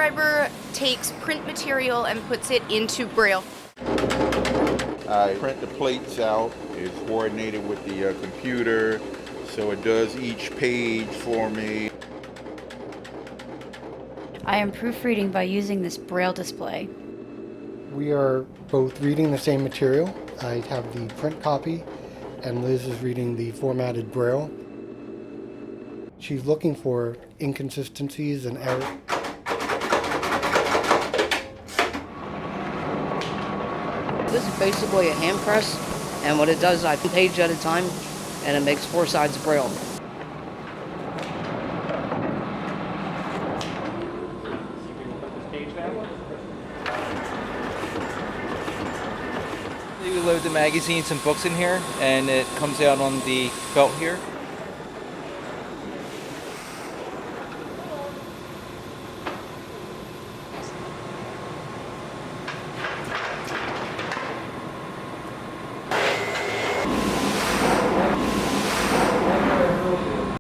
driver takes print material and puts it into Braille. I print the plates out. It's coordinated with the computer, so it does each page for me. I am proofreading by using this Braille display. We are both reading the same material. I have the print copy, and Liz is reading the formatted Braille. She's looking for inconsistencies and errors. This is basically a hand press, and what it does is I page at a time, and it makes 4 sides of Braille. We load the magazines and books in here, and it comes out on the belt here.